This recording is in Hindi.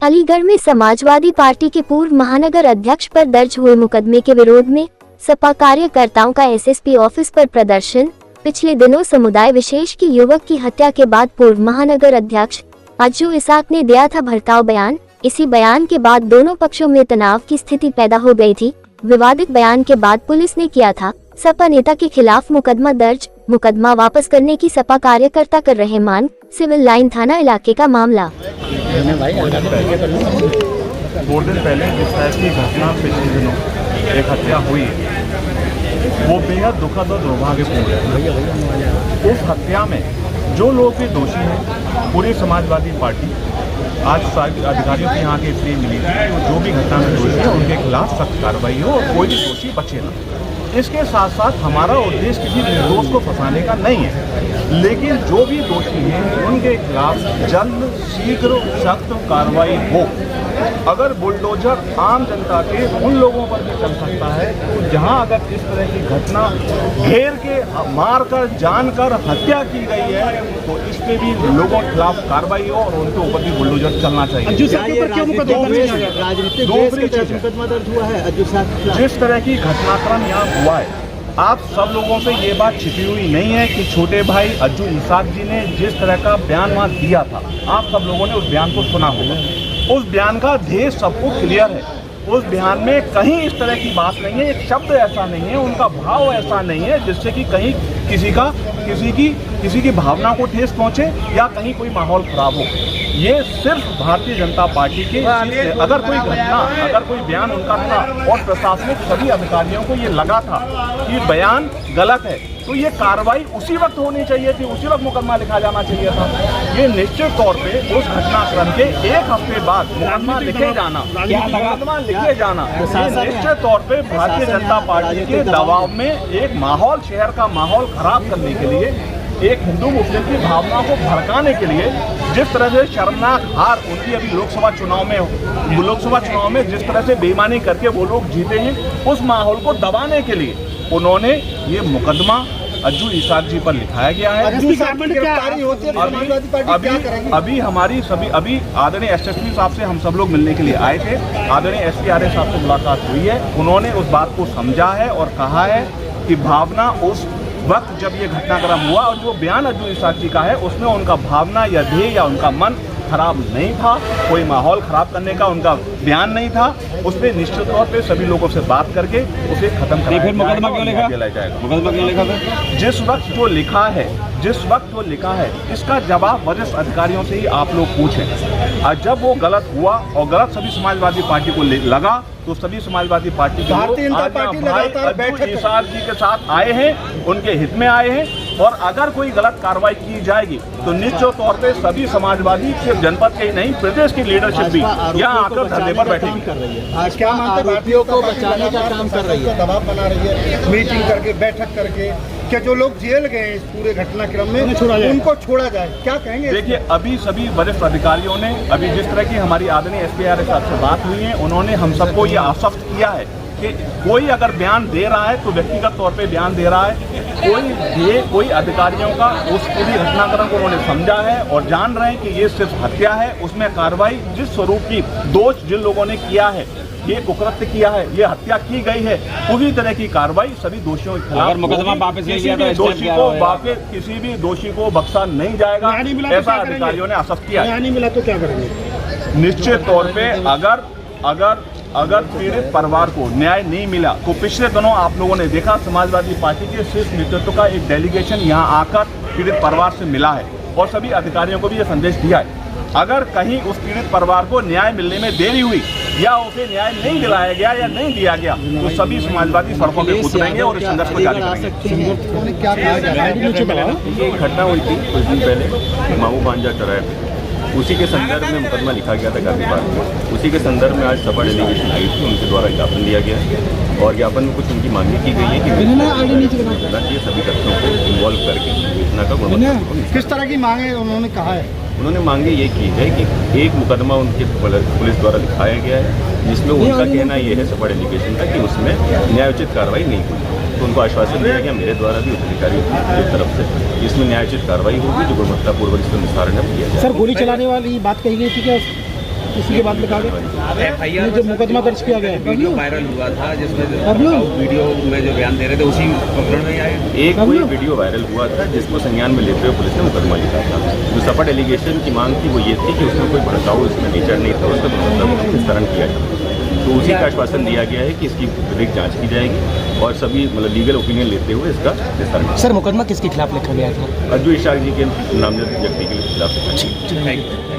अलीगढ़ में समाजवादी पार्टी के पूर्व महानगर अध्यक्ष पर दर्ज हुए मुकदमे के विरोध में सपा कार्यकर्ताओं का एसएसपी ऑफिस पर प्रदर्शन। पिछले दिनों समुदाय विशेष की युवक की हत्या के बाद पूर्व महानगर अध्यक्ष अज्जू इसाक ने दिया था भड़काऊ बयान। इसी बयान के बाद दोनों पक्षों में तनाव की स्थिति पैदा हो गई थी। विवादित बयान के बाद पुलिस ने किया था सपा नेता के खिलाफ मुकदमा दर्ज। मुकदमा वापस करने की सपा कार्यकर्ता कर रहे मांग। सिविल लाइन थाना इलाके का मामला। 2 दिन पहले जिस टाइप की घटना पिछले दिनों एक हत्या हुई है वो बेहद दुखद और दुर्भाग्यपूर्ण है। उस हत्या में जो लोग भी दोषी हैं, पूरी समाजवादी पार्टी आज अधिकारियों की यहाँ के इसलिए मिली थी कि जो भी घटना में दोषी है उनके खिलाफ सख्त कार्रवाई हो और कोई भी दोषी बचे ना। इसके साथ साथ हमारा उद्देश्य किसी निर्दोष को फंसाने का नहीं है, लेकिन जो भी दोषी हैं उनके खिलाफ जल्द शीघ्र सख्त कार्रवाई हो। अगर बुलडोजर आम जनता के उन लोगों पर भी चल सकता है तो जहां अगर इस तरह की घटना घेर के मारकर जानकर हत्या की गई है तो इस पे भी लोगों के खिलाफ कार्रवाई हो और उनके ऊपर भी बुलडोजर चलना चाहिए। जिस तरह की घटनाक्रम यहाँ हुआ है, आप सब लोगों से ये बात छिपी हुई नहीं है कि छोटे भाई अज्जू इसाक जी ने जिस तरह का बयान वहाँ दिया था, आप सब लोगों ने उस बयान को सुना होगा। उस बयान का ध्येय सबको क्लियर है। उस बयान में कहीं इस तरह की बात नहीं है, एक शब्द ऐसा नहीं है, उनका भाव ऐसा नहीं है जिससे कि कहीं किसी की भावना को ठेस पहुंचे या कहीं कोई माहौल खराब हो। ये सिर्फ भारतीय जनता पार्टी के अगर कोई बयान उनका था और प्रशासनिक सभी अधिकारियों को ये लगा था कि बयान गलत है तो ये कार्रवाई उसी वक्त होनी चाहिए थी, उसी वक्त मुकदमा लिखा जाना चाहिए था। ये निश्चित तौर पे उस घटनाक्रम के 1 हफ्ते बाद मुकदमा लिखे जाना निश्चित तौर पे भारतीय जनता पार्टी के दबाव में एक माहौल, शहर का माहौल खराब करने के लिए, एक हिंदू मुस्लिम की भावना को भड़काने के लिए, जिस तरह से शर्मनाक हार उनकी अभी लोकसभा चुनाव में जिस तरह से बेईमानी करके वो लोग जीते हैं, उस माहौल को दबाने के लिए उन्होंने ये मुकदमा अज्जू इसाक जी पर लिखाया गया है। अभी आदरणीय एसएसपी साहब से हम सब लोग मिलने के लिए आए थे। आदरणीय एसपी साहब से मुलाकात हुई है। उन्होंने उस बात को समझा है और कहा है कि भावना उस वक्त जब ये घटनाक्रम हुआ और जो बयान अज्जू इसाक जी का है उसमें उनका भावना या ध्येय या उनका मन खराब नहीं था, कोई माहौल खराब करने का उनका बयान नहीं था। उसने निश्चित तौर पे सभी लोगों से बात करके उसे खत्म कराया। फिर मुकदमा क्यों लिखा था? जिस वक्त वो लिखा है इसका जवाब वरिष्ठ अधिकारियों से ही आप लोग पूछें। और जब वो गलत हुआ और गलत सभी समाजवादी पार्टी को लगा तो सभी समाजवादी पार्टी के लोग इसाक जी के साथ आए हैं, उनके हित में आए हैं। और अगर कोई गलत कार्रवाई की जाएगी तो निश्चित तौर पे सभी समाजवादी सिर्फ जनपद के ही नहीं, प्रदेश की लीडरशिप भी यहाँ आकर धरने पर बैठेगी। आज क्या आरोपियों को बचाने का काम कर रही है, दबाव बना रही है, मीटिंग करके, बैठक करके, क्या जो लोग जेल गए इस पूरे घटनाक्रम में उनको छोड़ा जाए, क्या कहेंगे? देखिए, अभी सभी वरिष्ठ अधिकारियों ने अभी जिस तरह की हमारी आदरणीय एसपी साहब से बात हुई है, उन्होंने हम सबको ये आश्वस्त किया है कि कोई अगर बयान दे रहा है तो व्यक्तिगत तौर पे बयान दे रहा है। कोई अधिकारियों का उस पूरी घटनाक्रम को उन्होंने समझा है और जान रहे हैं कि ये सिर्फ हत्या है। उसमें कार्रवाई जिस स्वरूप की दोष जिन लोगों ने किया है, ये कुकृत्य किया है, ये हत्या की गई है, पूरी तरह की कार्रवाई सभी दोषियों के खिलाफ। मुकदमा वापस किसी भी दोषी को बख्शा नहीं जाएगा, ऐसा अधिकारियों ने आश्वस्त किया। नहीं मिला तो क्या करेंगे? निश्चित तौर पे अगर पीड़ित परिवार को न्याय नहीं मिला तो पिछले दिनों आप लोगों ने देखा समाजवादी पार्टी के शीर्ष नेतृत्व का एक डेलीगेशन यहाँ आकर पीड़ित परिवार से मिला है और सभी अधिकारियों को भी ये संदेश दिया है। अगर कहीं उस पीड़ित परिवार को न्याय मिलने में देरी हुई या उसे न्याय नहीं दिलाया गया या नहीं दिया गया तो सभी समाजवादी सड़कों पे उतरेंगे और इस संघर्ष को जारी करेंगे। ये घटना हुई थी कुछ दिन पहले माऊ भांजा चौराहे, उसी के संदर्भ में मुकदमा लिखा गया था गांधी पार्क में। उसी के संदर्भ में आज सपा डेलीगेशन आई थी, उनके द्वारा ज्ञापन दिया गया है और ज्ञापन में कुछ उनकी मांगी की गई है कि चाहिए सभी तथ्यों को इन्वॉल्व करके योजना का। किस तरह की मांगे उन्होंने कहा है? उन्होंने मांगे ये की है कि एक मुकदमा उनके पुलिस द्वारा लिखाया गया है जिसमें उनका कहना ये है सपा डेलीगेशन का कि उसमें न्यायोचित कार्रवाई नहीं हुई। तो उनको आश्वासन दिया गया मेरे द्वारा भी उच्च अधिकारियों की तरफ से इसमें न्यायोचित कार्रवाई होगी जो गुणवत्तापूर्वक इसका निस्तारण किया जाए। सर, गोली चलाने वाली बात कही गई थी क्या? इसी के बाद लिखा गया FIR जो मुकदमा दर्ज किया गया है वीडियो वायरल हुआ था जिसमें वीडियो में जो बयान दे रहे थे उसी प्रकरण में आए। एक कोई वीडियो वायरल हुआ था जिसको संज्ञान में लेते हुए पुलिस ने मुकदमा लिखा था। जो सपट एलिगेशन की मांग थी वो ये थी कि उसमें कोई भड़काऊ उसमें नेचर नहीं था, उसका मतलब निस्तारण किया जाए। तो उसी का आश्वासन दिया गया है कि इसकी विधिक जांच की जाएगी और सभी मतलब लीगल ओपिनियन लेते हुए इसका निस्तारण। सर मुकदमा किसके खिलाफ लिखा गया था? अज्जू इशाक जी के नामजद व्यक्ति के खिलाफ। Thank you.